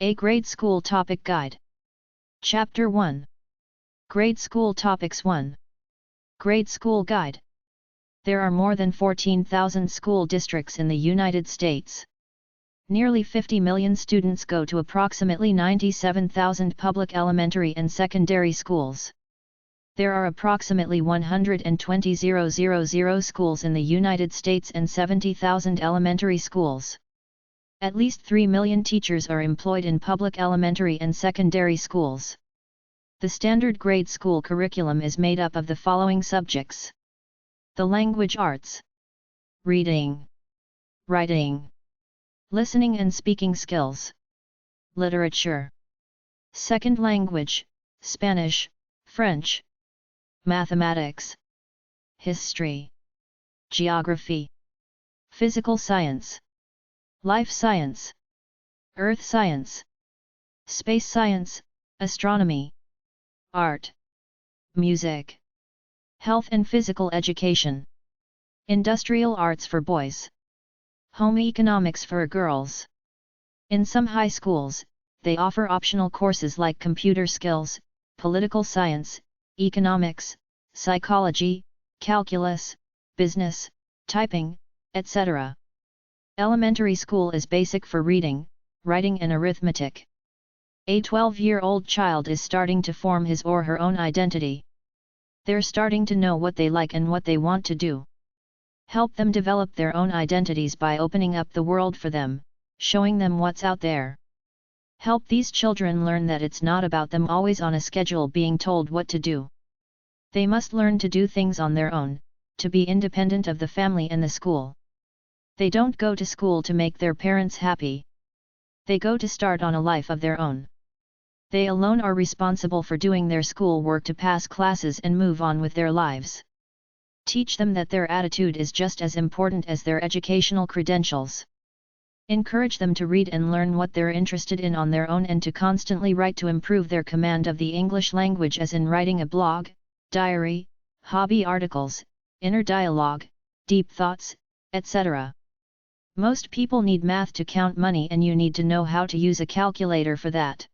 A Grade School Topic Guide. Chapter 1. Grade School Topics 1. Grade School Guide. There are more than 14,000 school districts in the United States. Nearly 50 million students go to approximately 97,000 public elementary and secondary schools. There are approximately 120,000 schools in the United States and 70,000 elementary schools. At least 3 million teachers are employed in public elementary and secondary schools. The standard grade school curriculum is made up of the following subjects: the language arts, reading, writing, listening and speaking skills, literature, second language, Spanish, French, mathematics, history, geography, physical science, life science, earth science, space science, astronomy, art, music, health and physical education, industrial arts for boys, home economics for girls. In some high schools, they offer optional courses like computer skills, political science, economics, psychology, calculus, business, typing, etc. Elementary school is basic for reading, writing and arithmetic. A 12-year-old child is starting to form his or her own identity. They're starting to know what they like and what they want to do. Help them develop their own identities by opening up the world for them, showing them what's out there. Help these children learn that it's not about them always on a schedule being told what to do. They must learn to do things on their own, to be independent of the family and the school. They don't go to school to make their parents happy. They go to start on a life of their own. They alone are responsible for doing their school work to pass classes and move on with their lives. Teach them that their attitude is just as important as their educational credentials. Encourage them to read and learn what they're interested in on their own and to constantly write to improve their command of the English language, as in writing a blog, diary, hobby articles, inner dialogue, deep thoughts, etc. Most people need math to count money, and you need to know how to use a calculator for that.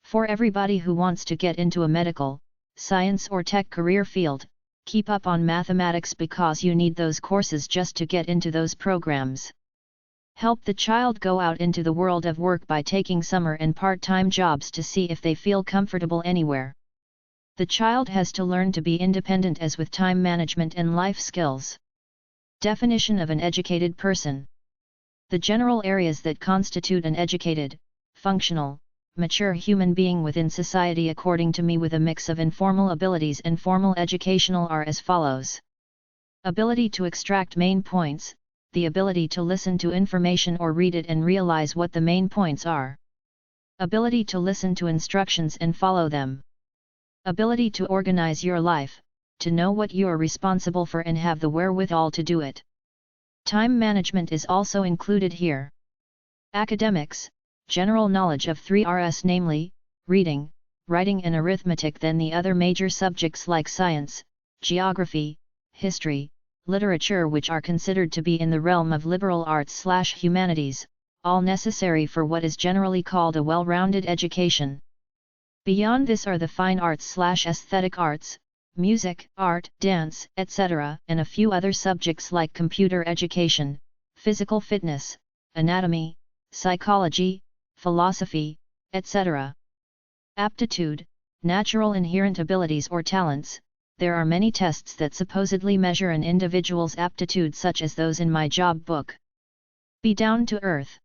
For everybody who wants to get into a medical, science or tech career field, keep up on mathematics because you need those courses just to get into those programs. Help the child go out into the world of work by taking summer and part-time jobs to see if they feel comfortable anywhere. The child has to learn to be independent as with time management and life skills. Definition of an educated person. The general areas that constitute an educated, functional, mature human being within society according to me, with a mix of informal abilities and formal educational, are as follows. Ability to extract main points, the ability to listen to information or read it and realize what the main points are. Ability to listen to instructions and follow them. Ability to organize your life, to know what you are responsible for and have the wherewithal to do it. Time management is also included here. Academics, general knowledge of 3 Rs, namely, reading, writing and arithmetic, then the other major subjects like science, geography, history, literature, which are considered to be in the realm of liberal arts/humanities, all necessary for what is generally called a well-rounded education. Beyond this are the fine arts/aesthetic arts, music, art, dance, etc., and a few other subjects like computer education, physical fitness, anatomy, psychology, philosophy, etc. Aptitude, natural inherent abilities or talents. There are many tests that supposedly measure an individual's aptitude, such as those in my job book. Be down to earth.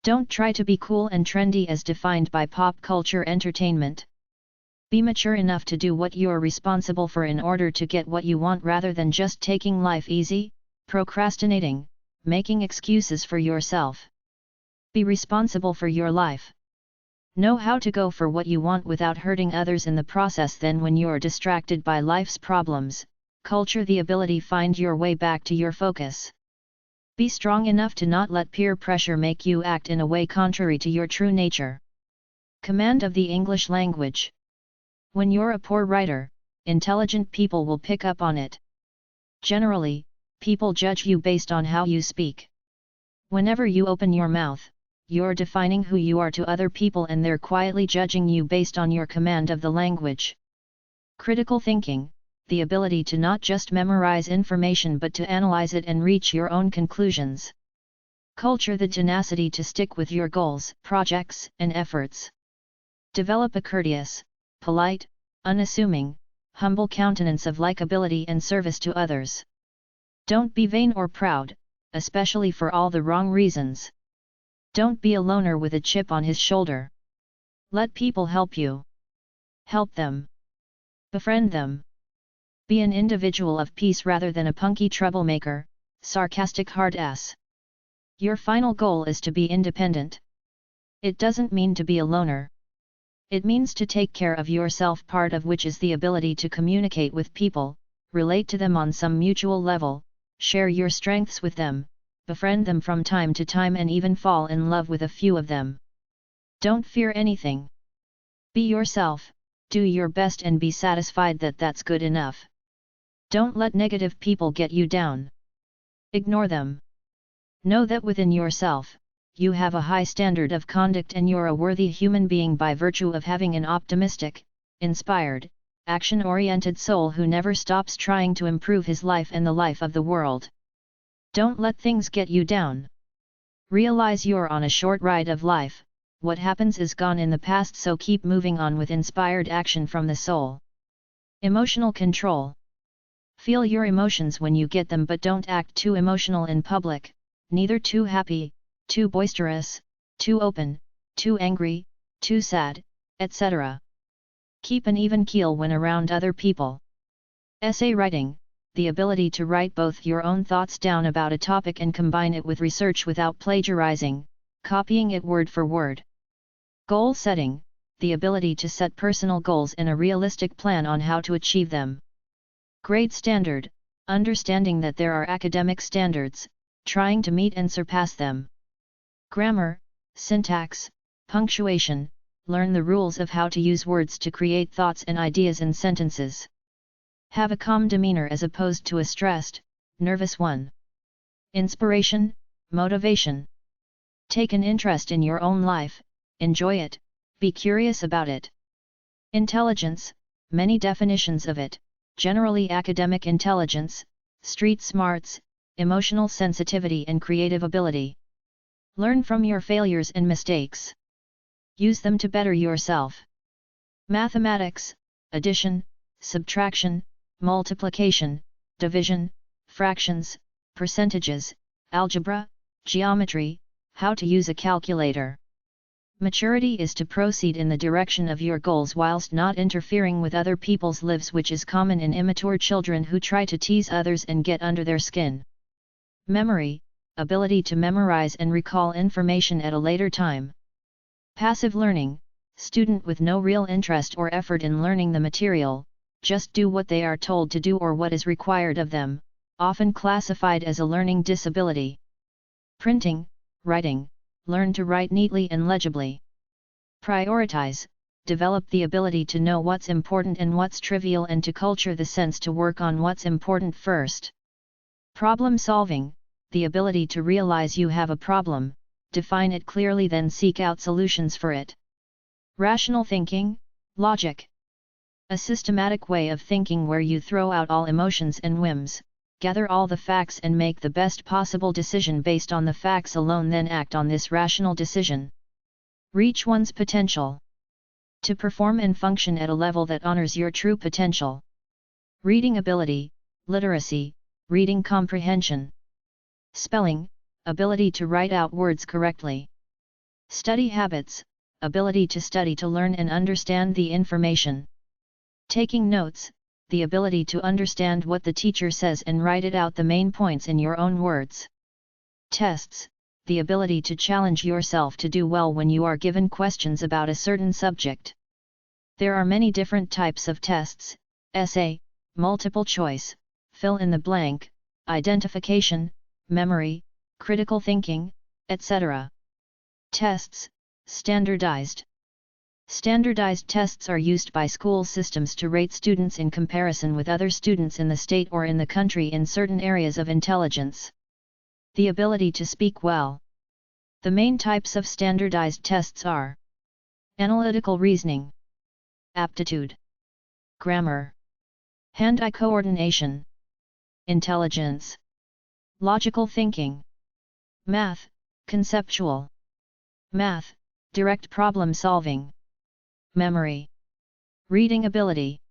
Don't try to be cool and trendy as defined by pop culture entertainment. Be mature enough to do what you are responsible for in order to get what you want, rather than just taking life easy, procrastinating, making excuses for yourself. Be responsible for your life. Know how to go for what you want without hurting others in the process. Then when you're distracted by life's problems, culture the ability, find your way back to your focus. Be strong enough to not let peer pressure make you act in a way contrary to your true nature. Command of the English language. When you're a poor writer, intelligent people will pick up on it. Generally, people judge you based on how you speak. Whenever you open your mouth, you're defining who you are to other people and they're quietly judging you based on your command of the language. Critical thinking, the ability to not just memorize information but to analyze it and reach your own conclusions. Culture, the tenacity to stick with your goals, projects, and efforts. Develop a courteous, polite, unassuming, humble countenance of likability and service to others. Don't be vain or proud, especially for all the wrong reasons. Don't be a loner with a chip on his shoulder. Let people help you. Help them. Befriend them. Be an individual of peace rather than a punky troublemaker, sarcastic hard ass. Your final goal is to be independent. It doesn't mean to be a loner. It means to take care of yourself, part of which is the ability to communicate with people, relate to them on some mutual level, share your strengths with them, befriend them from time to time and even fall in love with a few of them. Don't fear anything. Be yourself, do your best and be satisfied that that's good enough. Don't let negative people get you down. Ignore them. Know that within yourself, you have a high standard of conduct and you're a worthy human being by virtue of having an optimistic, inspired, action-oriented soul who never stops trying to improve his life and the life of the world. Don't let things get you down. Realize you're on a short ride of life, what happens is gone in the past, so keep moving on with inspired action from the soul. Emotional control. Feel your emotions when you get them, but don't act too emotional in public, neither too happy, too boisterous, too open, too angry, too sad, etc. Keep an even keel when around other people. Essay writing, the ability to write both your own thoughts down about a topic and combine it with research without plagiarizing, copying it word for word. Goal setting, the ability to set personal goals and a realistic plan on how to achieve them. Grade standard, understanding that there are academic standards, trying to meet and surpass them. Grammar, syntax, punctuation, learn the rules of how to use words to create thoughts and ideas in sentences. Have a calm demeanor as opposed to a stressed, nervous one. Inspiration, motivation. Take an interest in your own life, enjoy it, be curious about it. Intelligence, many definitions of it, generally academic intelligence, street smarts, emotional sensitivity and creative ability. Learn from your failures and mistakes. Use them to better yourself. Mathematics, addition, subtraction, multiplication, division, fractions, percentages, algebra, geometry, how to use a calculator. Maturity is to proceed in the direction of your goals whilst not interfering with other people's lives, which is common in immature children who try to tease others and get under their skin. Memory, ability to memorize and recall information at a later time. Passive learning, student with no real interest or effort in learning the material, just do what they are told to do or what is required of them, often classified as a learning disability. Printing, writing, learn to write neatly and legibly. Prioritize, develop the ability to know what's important and what's trivial and to culture the sense to work on what's important first. Problem solving, the ability to realize you have a problem, define it clearly, then seek out solutions for it. Rational thinking, logic. A systematic way of thinking where you throw out all emotions and whims, gather all the facts and make the best possible decision based on the facts alone, then act on this rational decision. Reach one's potential. To perform and function at a level that honors your true potential. Reading ability, literacy, reading comprehension. Spelling, ability to write out words correctly. Study habits, ability to study to learn and understand the information. Taking notes, the ability to understand what the teacher says and write it out, the main points in your own words. Tests, the ability to challenge yourself to do well when you are given questions about a certain subject. There are many different types of tests: essay, multiple choice, fill in the blank, identification, memory, critical thinking, etc. Tests, standardized. Standardized tests are used by school systems to rate students in comparison with other students in the state or in the country in certain areas of intelligence. The ability to speak well. The main types of standardized tests are analytical reasoning, aptitude, grammar, hand-eye coordination, intelligence, logical thinking, math, conceptual, math, direct problem solving, memory, reading ability,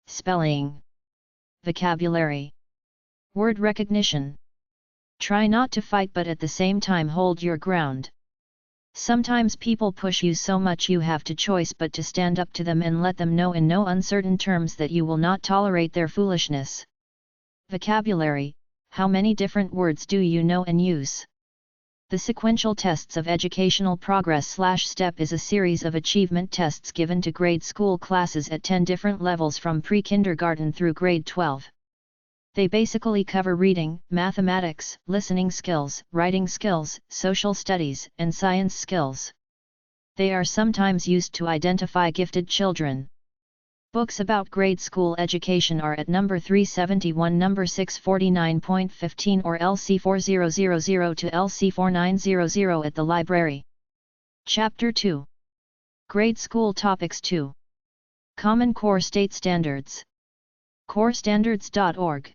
spelling, vocabulary, word recognition. Try not to fight but at the same time hold your ground. Sometimes people push you so much you have to choice but to stand up to them and let them know in no uncertain terms that you will not tolerate their foolishness. Vocabulary, how many different words do you know and use? The sequential tests of educational progress/STEP is a series of achievement tests given to grade school classes at 10 different levels from pre-kindergarten through grade 12. They basically cover reading, mathematics, listening skills, writing skills, social studies, and science skills. They are sometimes used to identify gifted children. Books about grade school education are at number 371, number 649.15 or LC 4000 to LC 4900 at the library. Chapter 2. Grade School Topics 2. Common Core State Standards. CoreStandards.org.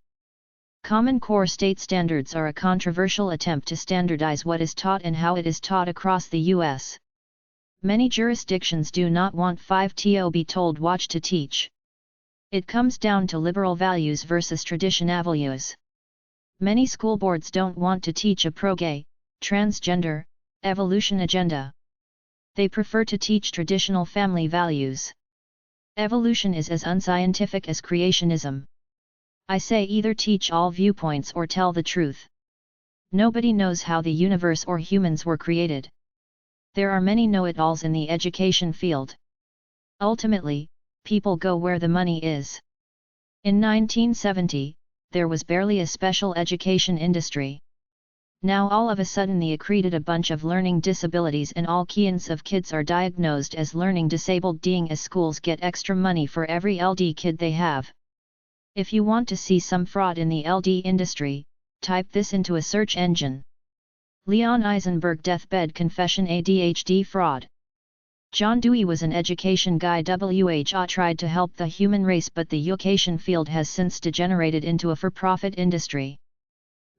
Common Core State Standards are a controversial attempt to standardize what is taught and how it is taught across the U.S. Many jurisdictions do not want 5 to be told what to teach. It comes down to liberal values versus traditional values. Many school boards don't want to teach a pro-gay, transgender, evolution agenda. They prefer to teach traditional family values. Evolution is as unscientific as creationism. I say either teach all viewpoints or tell the truth. Nobody knows how the universe or humans were created. There are many know-it-alls in the education field. Ultimately, people go where the money is. In 1970, there was barely a special education industry. Now all of a sudden they accreted a bunch of learning disabilities and all kinds of kids are diagnosed as learning disabled being as schools get extra money for every LD kid they have. If you want to see some fraud in the LD industry, type this into a search engine. Leon Eisenberg deathbed confession ADHD fraud. John Dewey was an education guy who tried to help the human race but the education field has since degenerated into a for-profit industry.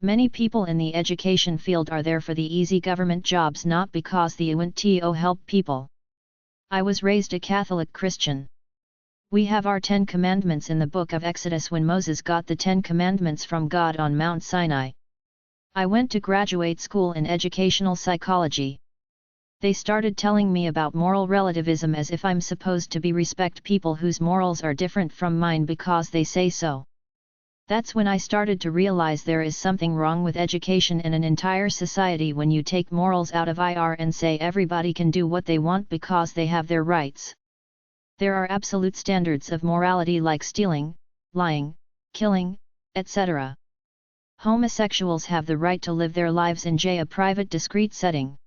Many people in the education field are there for the easy government jobs not because they want to help people. I was raised a Catholic Christian. We have our 10 commandments in the book of Exodus when Moses got the 10 commandments from God on Mount Sinai. I went to graduate school in educational psychology. They started telling me about moral relativism as if I'm supposed to be respect people whose morals are different from mine because they say so. That's when I started to realize there is something wrong with education in an entire society when you take morals out of IR and say everybody can do what they want because they have their rights. There are absolute standards of morality like stealing, lying, killing, etc. Homosexuals have the right to live their lives in a private discreet setting.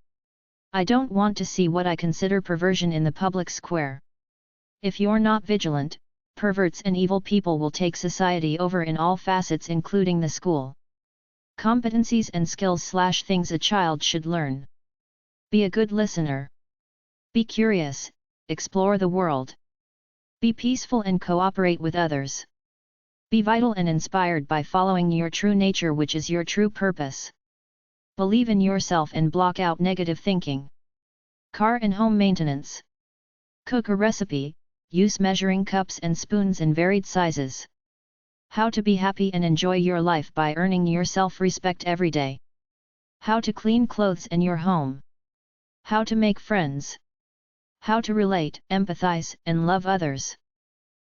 I don't want to see what I consider perversion in the public square. If you're not vigilant, perverts and evil people will take society over in all facets including the school. Competencies and skills/things a child should learn. Be a good listener. Be curious, explore the world. Be peaceful and cooperate with others. Be vital and inspired by following your true nature which is your true purpose. Believe in yourself and block out negative thinking. Car and home maintenance. Cook a recipe, use measuring cups and spoons in varied sizes. How to be happy and enjoy your life by earning your self-respect every day. How to clean clothes and your home. How to make friends. How to relate, empathize, and love others.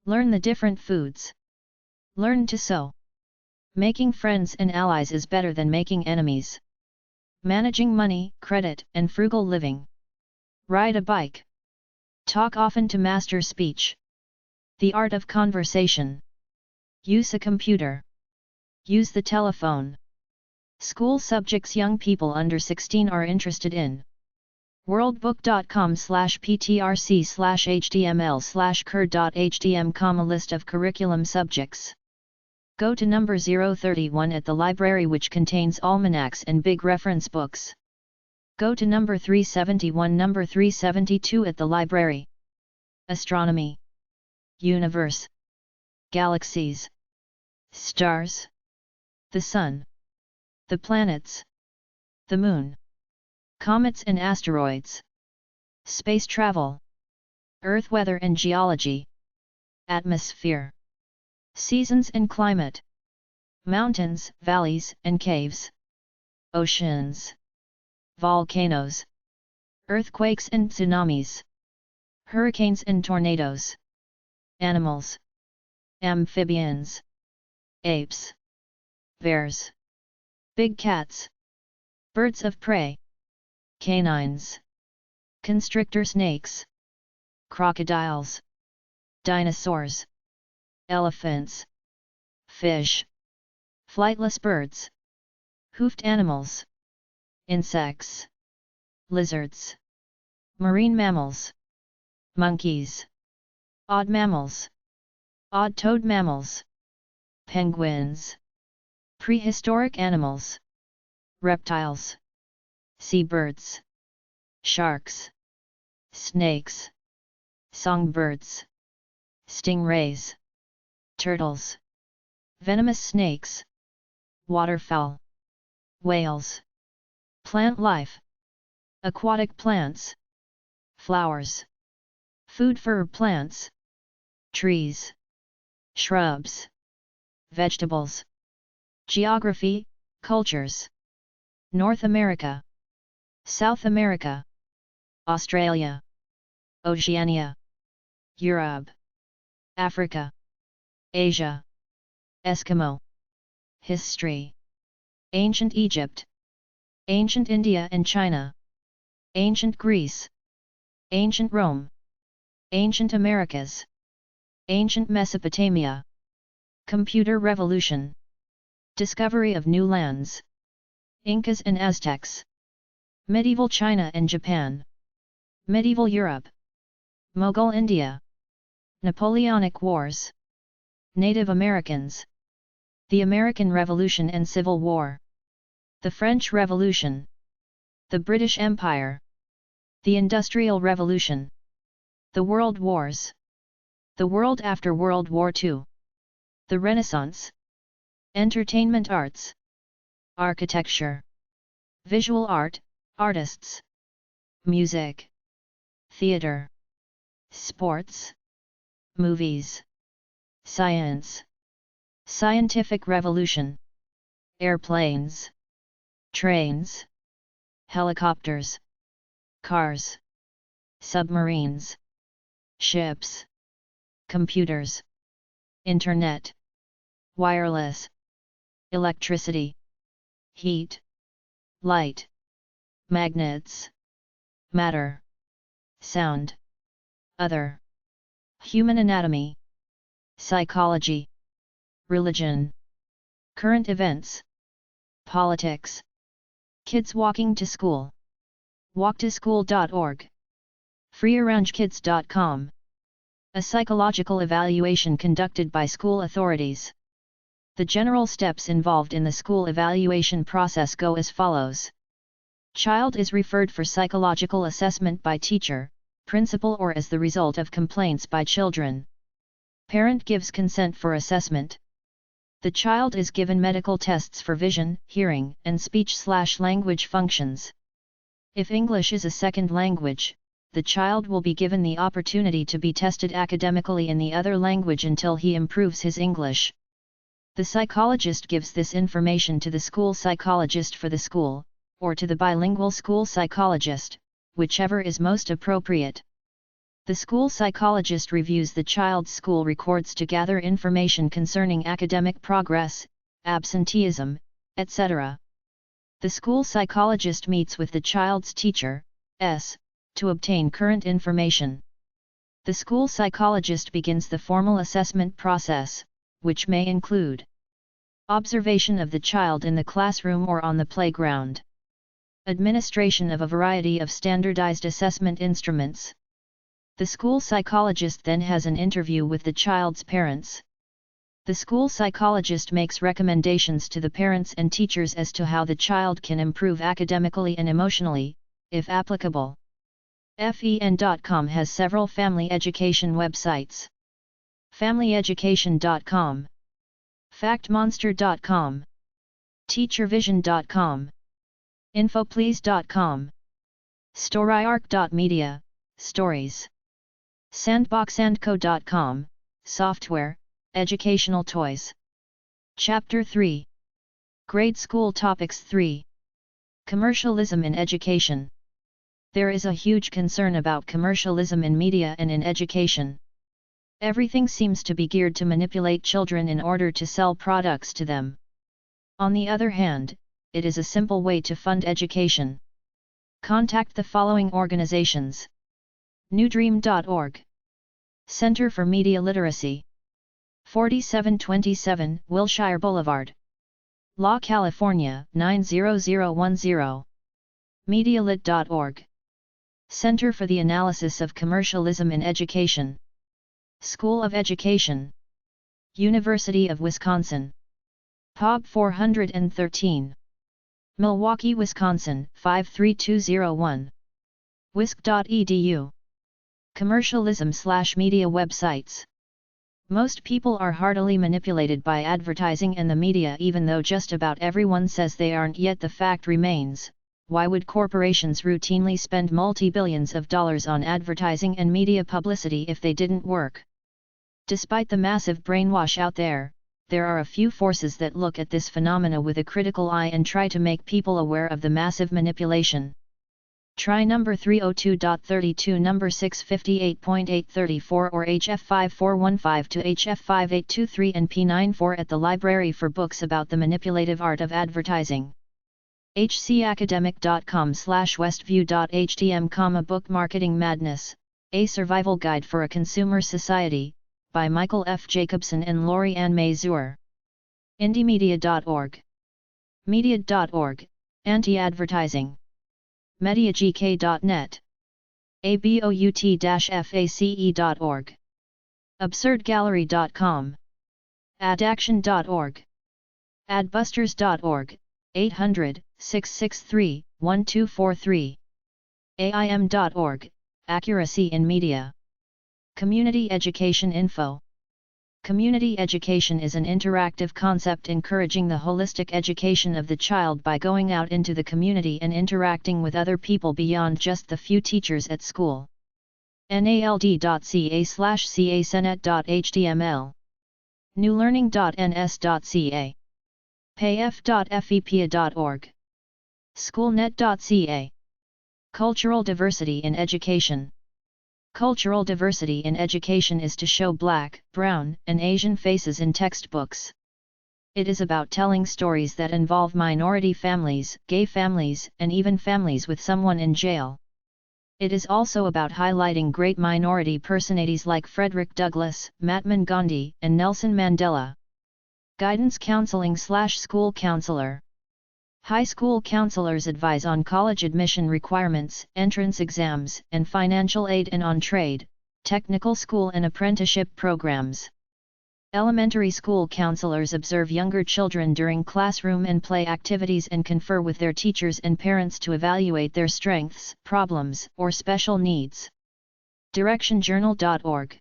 Learn the different foods. Learn to sew. Making friends and allies is better than making enemies. Managing money, credit, and frugal living. Ride a bike. Talk often to master speech. The art of conversation. Use a computer. Use the telephone. School subjects young people under 16 are interested in. worldbook.com/ptrc/html/cur.htm, list of curriculum subjects. Go to number 031 at the library which contains almanacs and big reference books. Go to number 371, number 372 at the library. Astronomy. Universe. Galaxies. Stars. The Sun. The planets. The Moon. Comets and asteroids. Space travel. Earth weather and geology. Atmosphere. Seasons and climate. Mountains, valleys, and caves. Oceans. Volcanoes. Earthquakes and tsunamis. Hurricanes and tornadoes. Animals. Amphibians. Apes. Bears. Big cats. Birds of prey. Canines. Constrictor snakes. Crocodiles. Dinosaurs. Elephants. Fish. Flightless birds. Hoofed animals. Insects. Lizards. Marine mammals. Monkeys. Odd mammals. Odd-toed mammals. Penguins. Prehistoric animals. Reptiles. Seabirds. Sharks. Snakes. Songbirds. Stingrays. Turtles. Venomous snakes. Waterfowl. Whales. Plant life. Aquatic plants. Flowers. Food for plants. Trees. Shrubs. Vegetables. Geography, cultures. North America. South America. Australia. Oceania. Europe. Africa. Asia. Eskimo. History. Ancient Egypt. Ancient India and China. Ancient Greece. Ancient Rome. Ancient Americas. Ancient Mesopotamia. Computer Revolution. Discovery of new lands. Incas and Aztecs. Medieval China and Japan. Medieval Europe. Mughal India. Napoleonic Wars. Native Americans. The American Revolution and Civil War. The French Revolution. The British Empire. The Industrial Revolution. The World Wars. The world after World War II. The Renaissance. Entertainment arts. Architecture. Visual art, artists. Music. Theater. Sports. Movies. Science. Scientific revolution. Airplanes. Trains. Helicopters. Cars. Submarines. Ships. Computers. Internet. Wireless. Electricity. Heat. Light. Magnets. Matter. Sound. Other. Human anatomy. Psychology. Religion. Current events. Politics. Kids walking to school. walktoschool.org. freearrangekids.com. A psychological evaluation conducted by school authorities. The general steps involved in the school evaluation process go as follows. Child is referred for psychological assessment by teacher, principal, or as the result of complaints by children. Parent gives consent for assessment. The child is given medical tests for vision, hearing, and speech/language functions. If English is a second language, the child will be given the opportunity to be tested academically in the other language until he improves his English. The psychologist gives this information to the school psychologist for the school, or to the bilingual school psychologist, whichever is most appropriate. The school psychologist reviews the child's school records to gather information concerning academic progress, absenteeism, etc. The school psychologist meets with the child's teacher, to obtain current information. The school psychologist begins the formal assessment process, which may include observation of the child in the classroom or on the playground, administration of a variety of standardized assessment instruments. The school psychologist then has an interview with the child's parents. The school psychologist makes recommendations to the parents and teachers as to how the child can improve academically and emotionally, if applicable. FEN.com has several family education websites. FamilyEducation.com, FactMonster.com, TeacherVision.com, InfoPlease.com, StoryArc.media, stories. SandboxandCo.com, software, educational toys. Chapter 3. Grade School Topics 3. Commercialism in Education. There is a huge concern about commercialism in media and in education. Everything seems to be geared to manipulate children in order to sell products to them. On the other hand, it is a simple way to fund education. Contact the following organizations: newdream.org, Center for Media Literacy, 4727 Wilshire Boulevard, La California 90010, medialit.org, Center for the Analysis of Commercialism in Education, School of Education, University of Wisconsin, POB 413, Milwaukee, Wisconsin 53201, wisc.edu. Commercialism/media websites. Most people are heartily manipulated by advertising and the media, even though just about everyone says they aren't. Yet the fact remains, why would corporations routinely spend multi-billions of dollars on advertising and media publicity if they didn't work? Despite the massive brainwash out there are a few forces that look at this phenomena with a critical eye and try to make people aware of the massive manipulation. Try number 302.32, number 658.834 or HF5415 to HF5823 and P94 at the Library for books about the manipulative art of advertising. hcacademic.com/westview.htm, Book Marketing Madness, A Survival Guide for a Consumer Society, by Michael F. Jacobson and Lori Ann Mazur. indiemedia.org, media.org, Anti-Advertising, mediagk.net, about-face.org, absurdgallery.com, adaction.org, adbusters.org, 800-663-1243, aim.org, Accuracy in Media. Community Education Info. Community education is an interactive concept encouraging the holistic education of the child by going out into the community and interacting with other people beyond just the few teachers at school. nald.ca/casenet.html, newlearning.ns.ca, payf.fepia.org, schoolnet.ca. Cultural diversity in education. Cultural diversity in education is to show Black, Brown, and Asian faces in textbooks. It is about telling stories that involve minority families, gay families, and even families with someone in jail. It is also about highlighting great minority personalities like Frederick Douglass, Mahatma Gandhi, and Nelson Mandela. Guidance counseling/school counselor. High school counselors advise on college admission requirements, entrance exams, and financial aid, and on trade, technical school and apprenticeship programs. Elementary school counselors observe younger children during classroom and play activities and confer with their teachers and parents to evaluate their strengths, problems, or special needs. DirectionJournal.org,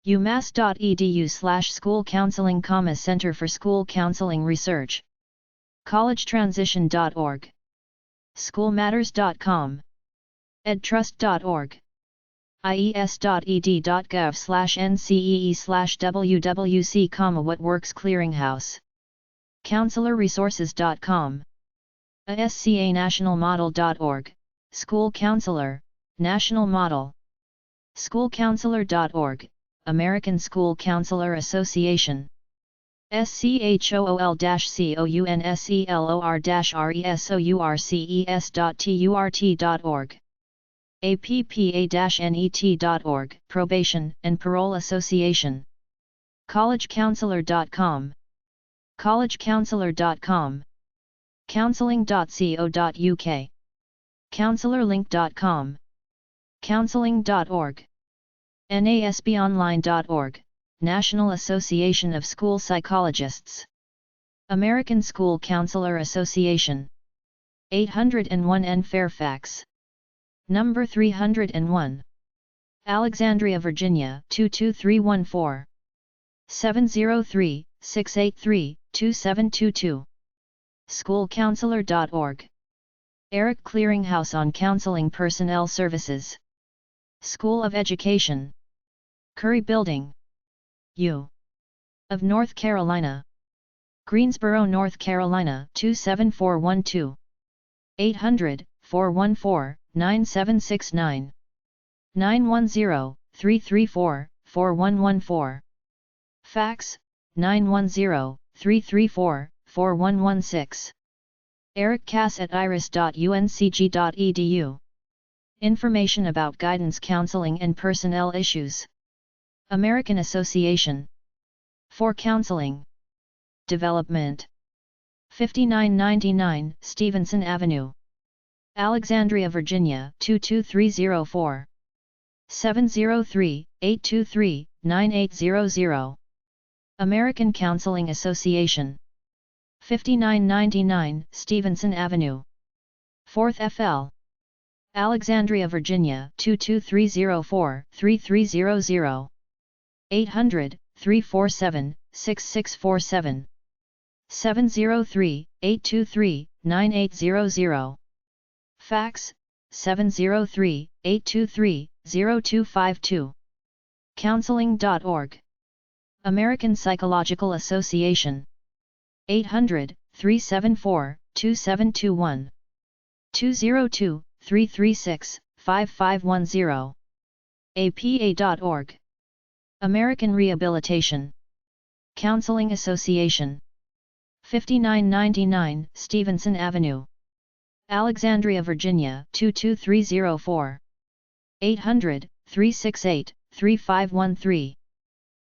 umass.edu/school counseling, Center for School Counseling Research. collegetransition.org, schoolmatters.com, edtrust.org, ies.ed.gov/ncee/wwc, What Works Clearinghouse, counselorresources.com, ASCAnationalmodel.org, School Counselor, National Model, schoolcounselor.org, American School Counselor Association. schoolcounselor-resources.org, appa-net.org, Probation and Parole Association. collegecounselor.com, collegecounselor.com, counseling.co.uk, counselorlink.com, counseling.org, nasbonline.org, National Association of School Psychologists. American School Counselor Association. 801 N. Fairfax. Number 301. Alexandria, Virginia 22314. 703-683-2722. Schoolcounselor.org. Eric Clearinghouse on Counseling Personnel Services. School of Education. Curry Building. U. of North Carolina. Greensboro, North Carolina 27412. 800-414-9769. 910-334-4114. Fax, 910-334-4116. Eric Cass at iris.uncg.edu. Information about guidance, counseling and personnel issues. American Association for Counseling Development. 5999 Stevenson Avenue, Alexandria, Virginia 22304. 703-823-9800. American Counseling Association. 5999 Stevenson Avenue, 4th FL, Alexandria, Virginia 22304-3300. 800-347-6647. 703-823-9800. Fax, 703-823-0252. Counseling.org. American Psychological Association. 800-374-2721. 202-336-5510. APA.org. American Rehabilitation Counseling Association. 5999 Stevenson Avenue, Alexandria, Virginia 22304. 800-368-3513.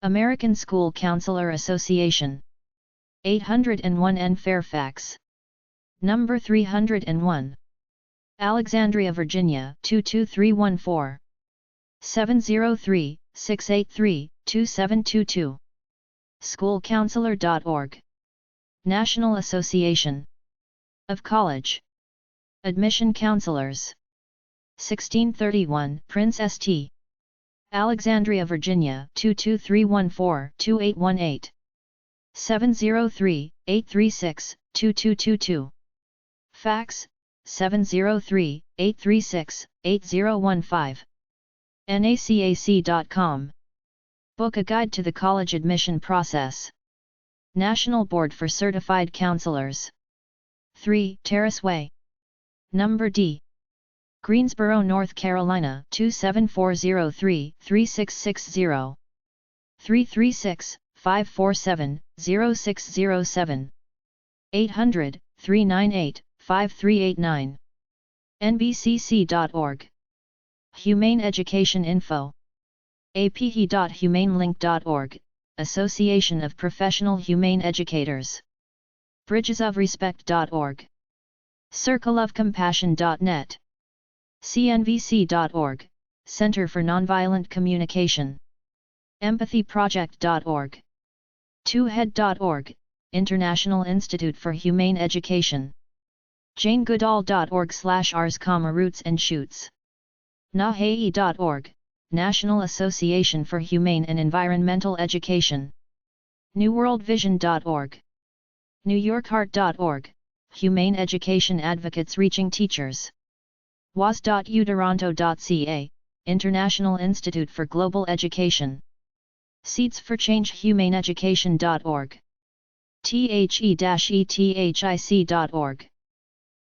American School Counselor Association. 801 N Fairfax. Number 301. Alexandria, Virginia 22314. 703-683-2722. Schoolcounselor.org. National Association of College Admission Counselors. 1631 Prince St. Alexandria, Virginia 22314-2818. 703-836-2222. Fax, 703-836-8015. NACAC.com. Book a guide to the college admission process. National Board for Certified Counselors. 3 Terrace Way, Number D, Greensboro, North Carolina 27403-3660. 336-547-0607. 800-398-5389. nbcc.org. Humane Education Info. ape.humanelink.org, Association of Professional Humane Educators. bridgesofrespect.org. circleofcompassion.net. cnvc.org, Center for Nonviolent Communication. empathyproject.org. twohead.org, International Institute for Humane Education. janegoodall.org/rs, Roots and Shoots. nahae.org, National Association for Humane and Environmental Education. newworldvision.org. newyorkheart.org, Humane Education Advocates Reaching Teachers. was.utoronto.ca, International Institute for Global Education. Seeds for Change, humaneeducation.org. the-ethic.org.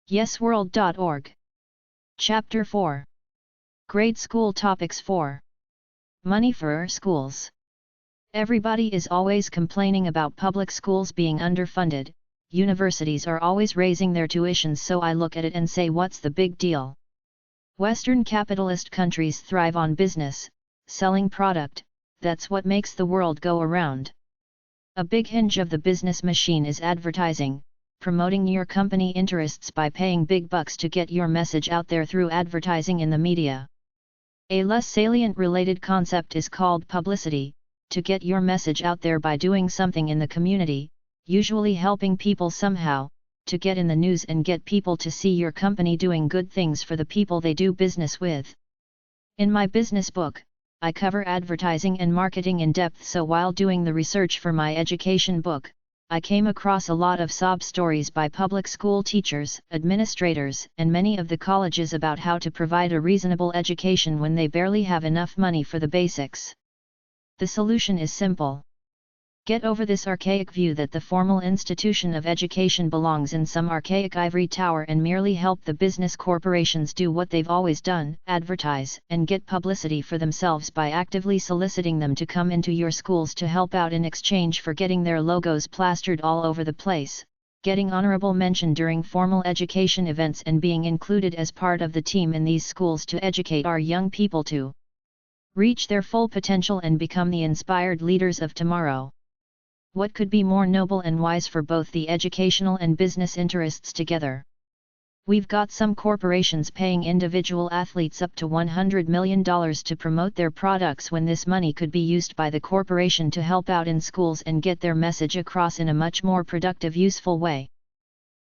yesworld.org. Chapter 4. Grade School Topics 4. Money for schools. Everybody is always complaining about public schools being underfunded. Universities are always raising their tuitions, so I look at it and say, what's the big deal? Western capitalist countries thrive on business, selling product. That's what makes the world go around. A big hinge of the business machine is advertising, promoting your company interests by paying big bucks to get your message out there through advertising in the media. A less salient related concept is called publicity, to get your message out there by doing something in the community, usually helping people somehow, to get in the news and get people to see your company doing good things for the people they do business with. In my business book, I cover advertising and marketing in depth, so while doing the research for my education book, I came across a lot of sob stories by public school teachers, administrators, and many of the colleges about how to provide a reasonable education when they barely have enough money for the basics. The solution is simple. Get over this archaic view that the formal institution of education belongs in some archaic ivory tower and merely help the business corporations do what they've always done, advertise and get publicity for themselves by actively soliciting them to come into your schools to help out in exchange for getting their logos plastered all over the place, getting honorable mention during formal education events, and being included as part of the team in these schools to educate our young people to reach their full potential and become the inspired leaders of tomorrow. What could be more noble and wise for both the educational and business interests together? We've got some corporations paying individual athletes up to $100 million to promote their products when this money could be used by the corporation to help out in schools and get their message across in a much more productive, useful way.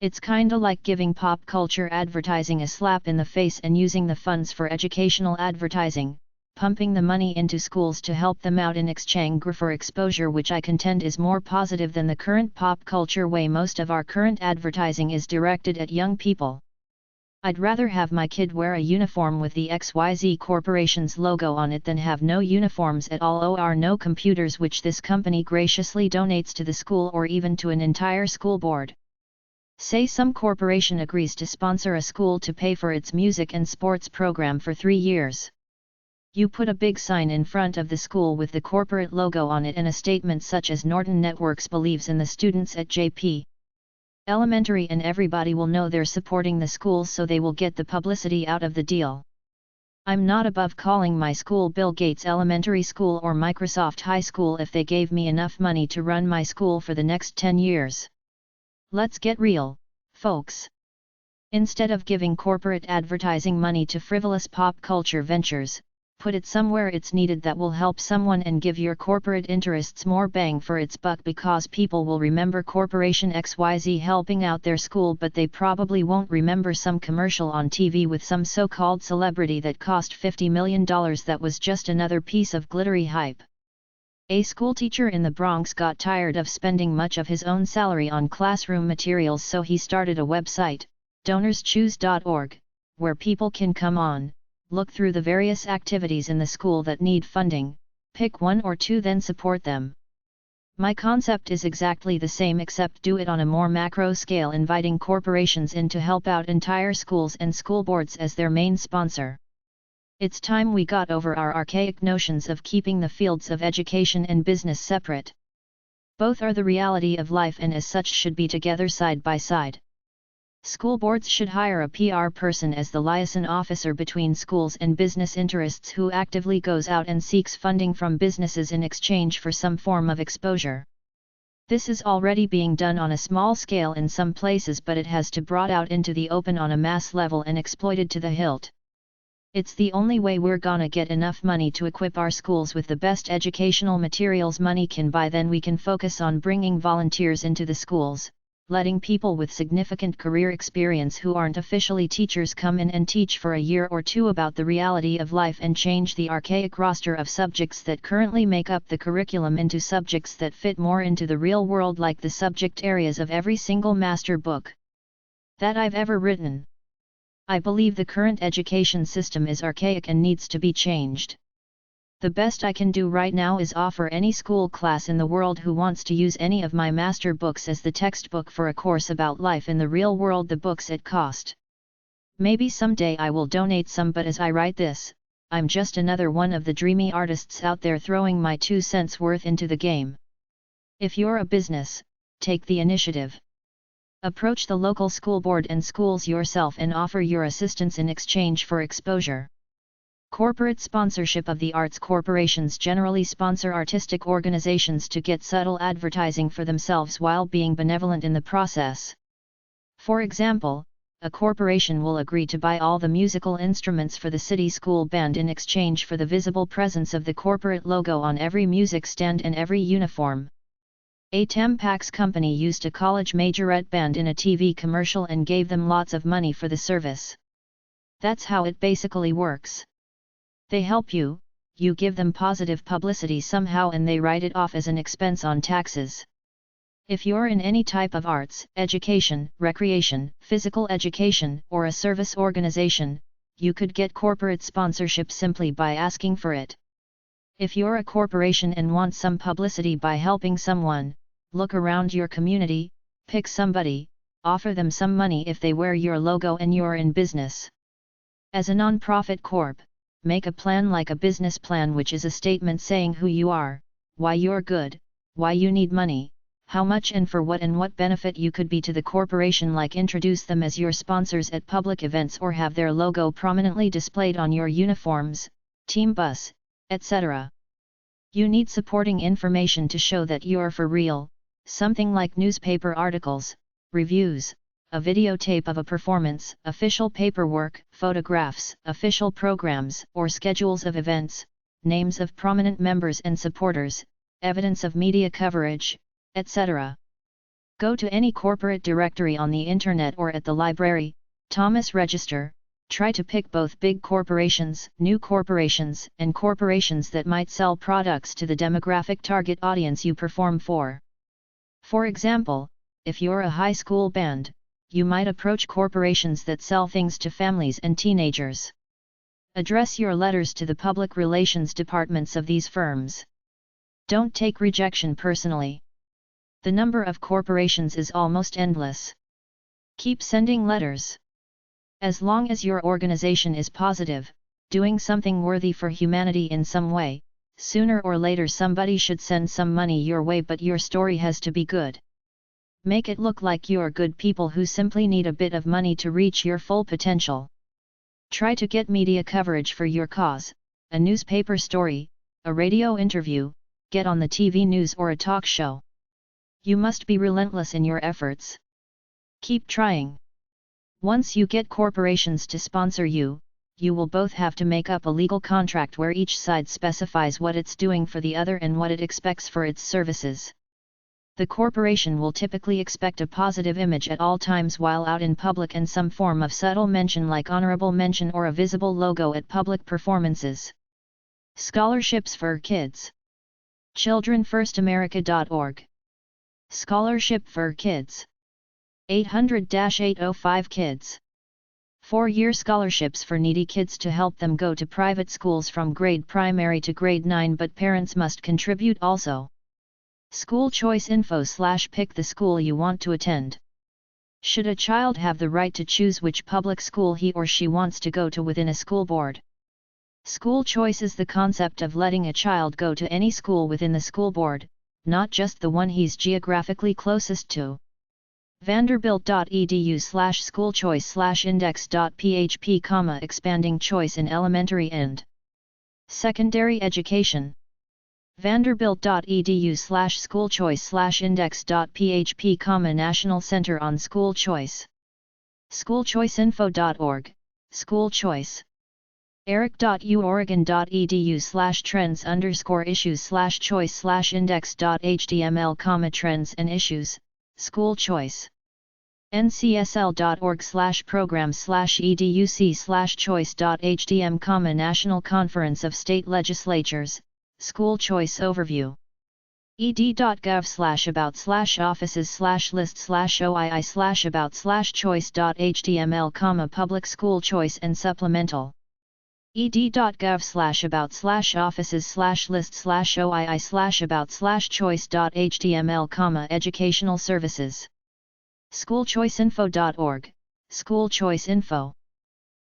It's kinda like giving pop culture advertising a slap in the face and using the funds for educational advertising, pumping the money into schools to help them out in exchange for exposure, which I contend is more positive than the current pop culture way most of our current advertising is directed at young people. I'd rather have my kid wear a uniform with the XYZ Corporation's logo on it than have no uniforms at all, or no computers, which this company graciously donates to the school or even to an entire school board. Say some corporation agrees to sponsor a school to pay for its music and sports program for 3 years. You put a big sign in front of the school with the corporate logo on it and a statement such as Norton Networks believes in the students at JP Elementary, and everybody will know they're supporting the school, so they will get the publicity out of the deal. I'm not above calling my school Bill Gates Elementary School or Microsoft High School if they gave me enough money to run my school for the next 10 years. Let's get real, folks. Instead of giving corporate advertising money to frivolous pop culture ventures, put it somewhere it's needed that will help someone and give your corporate interests more bang for its buck, because people will remember Corporation XYZ helping out their school, but they probably won't remember some commercial on TV with some so-called celebrity that cost $50 million that was just another piece of glittery hype. A schoolteacher in the Bronx got tired of spending much of his own salary on classroom materials, so he started a website, donorschoose.org, where people can come on, look through the various activities in the school that need funding, pick one or two, then support them. My concept is exactly the same, except do it on a more macro scale, inviting corporations in to help out entire schools and school boards as their main sponsor. It's time we got over our archaic notions of keeping the fields of education and business separate. Both are the reality of life and as such should be together side by side. School boards should hire a PR person as the liaison officer between schools and business interests, who actively goes out and seeks funding from businesses in exchange for some form of exposure. This is already being done on a small scale in some places, but it has to be brought out into the open on a mass level and exploited to the hilt. It's the only way we're gonna get enough money to equip our schools with the best educational materials money can buy. Then we can focus on bringing volunteers into the schools, letting people with significant career experience who aren't officially teachers come in and teach for a year or two about the reality of life and change the archaic roster of subjects that currently make up the curriculum into subjects that fit more into the real world, like the subject areas of every single master book that I've ever written. I believe the current education system is archaic and needs to be changed. The best I can do right now is offer any school class in the world who wants to use any of my master books as the textbook for a course about life in the real world the books at cost. Maybe someday I will donate some, but as I write this, I'm just another one of the dreamy artists out there throwing my 2 cents worth into the game. If you're a business, take the initiative. Approach the local school board and schools yourself and offer your assistance in exchange for exposure. Corporate sponsorship of the arts. Corporations generally sponsor artistic organizations to get subtle advertising for themselves while being benevolent in the process. For example, a corporation will agree to buy all the musical instruments for the city school band in exchange for the visible presence of the corporate logo on every music stand and every uniform. A Tampax company used a college majorette band in a TV commercial and gave them lots of money for the service. That's how it basically works. They help you, you give them positive publicity somehow and they write it off as an expense on taxes. If you're in any type of arts, education, recreation, physical education, or a service organization, you could get corporate sponsorship simply by asking for it. If you're a corporation and want some publicity by helping someone, look around your community, pick somebody, offer them some money if they wear your logo and you're in business. As a non-profit corp, make a plan like a business plan, which is a statement saying who you are, why you're good, why you need money, how much and for what, and what benefit you could be to the corporation, like introduce them as your sponsors at public events or have their logo prominently displayed on your uniforms, team bus, etc. You need supporting information to show that you're for real, something like newspaper articles, reviews, a videotape of a performance, official paperwork, photographs, official programs or schedules of events, names of prominent members and supporters, evidence of media coverage, etc. Go to any corporate directory on the internet or at the library, Thomas Register, try to pick both big corporations, new corporations, and corporations that might sell products to the demographic target audience you perform for. For example, if you're a high school band, you might approach corporations that sell things to families and teenagers. Address your letters to the public relations departments of these firms. Don't take rejection personally. The number of corporations is almost endless. Keep sending letters. As long as your organization is positive, doing something worthy for humanity in some way, sooner or later somebody should send some money your way, but your story has to be good. Make it look like you're good people who simply need a bit of money to reach your full potential. Try to get media coverage for your cause, a newspaper story, a radio interview, get on the TV news or a talk show. You must be relentless in your efforts. Keep trying. Once you get corporations to sponsor you, you will both have to make up a legal contract where each side specifies what it's doing for the other and what it expects for its services. The corporation will typically expect a positive image at all times while out in public and some form of subtle mention like honorable mention or a visible logo at public performances. Scholarships for kids. ChildrenFirstAmerica.org. Scholarship for Kids. 800-805 Kids. 4-year scholarships for needy kids to help them go to private schools from grade primary to grade 9, but parents must contribute also. School choice info / pick the school you want to attend. Should a child have the right to choose which public school he or she wants to go to within a school board? School choice is the concept of letting a child go to any school within the school board, not just the one he's geographically closest to. Vanderbilt.edu/school choice/index.php, expanding choice in elementary and secondary education. Vanderbilt.edu/school choice/index.php, National Center on School Choice. Schoolchoiceinfo.org, School Choice. eric.uoregon.edu/trends_issues/choice/index.html, trends and issues, School Choice. ncsl.org/program/educ/choice.htm, National Conference of State Legislatures, School Choice Overview. ed.gov/about/offices/list/oii/about/choice.html, Public School Choice and Supplemental. ed.gov/about/offices/list/oii/about/choice.html, Educational Services. Schoolchoiceinfo.org, School Choice Info.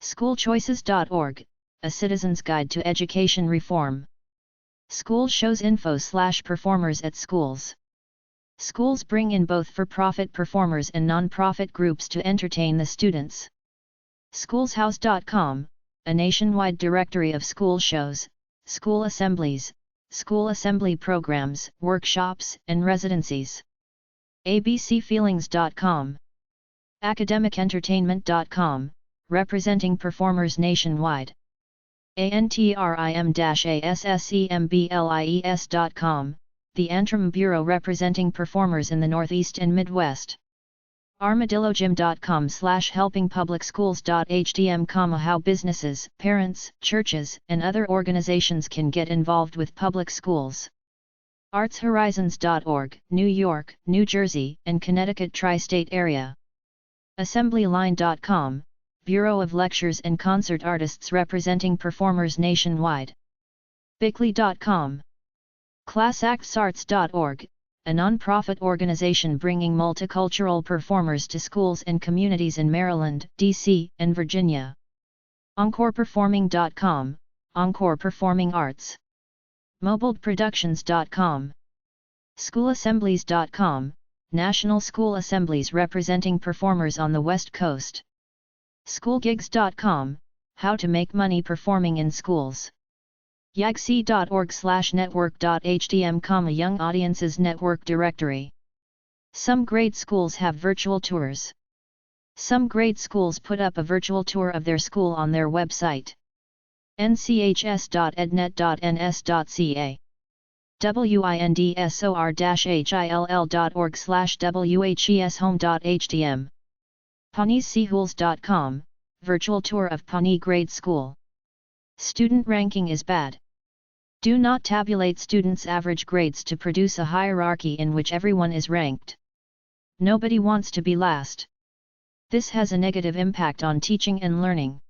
Schoolchoices.org, A Citizen's Guide to Education Reform. School shows info/performers at schools. Schools bring in both for-profit performers and non-profit groups to entertain the students. Schoolshouse.com, a nationwide directory of school shows, school assemblies, school assembly programs, workshops, and residencies. abcfeelings.com. academicentertainment.com, representing performers nationwide. antrim-assemblis.com, the Antrim Bureau representing performers in the Northeast and Midwest. armadillogym.com/helpingpublicschools.htm, how businesses, parents, churches, and other organizations can get involved with public schools. artshorizons.org, New York, New Jersey, and Connecticut tri-state area. assemblyline.com, Bureau of Lectures and Concert Artists representing performers nationwide. bickley.com. classactsarts.org, a non-profit organization bringing multicultural performers to schools and communities in Maryland, D.C., and Virginia. encoreperforming.com, Encore Performing Arts. mobiledproductions.com. schoolassemblies.com, National School Assemblies representing performers on the West Coast. schoolgigs.com, how to make money performing in schools. yagc.org/network.htm, Young Audiences Network Directory. Some grade schools have virtual tours. Some grade schools put up a virtual tour of their school on their website. nchs.ednet.ns.ca. windsor-hill.org/wheshome.htm. pawneeschools.com, virtual tour of Pawnee Grade School. Student ranking is bad. Do not tabulate students' average grades to produce a hierarchy in which everyone is ranked. Nobody wants to be last. This has a negative impact on teaching and learning.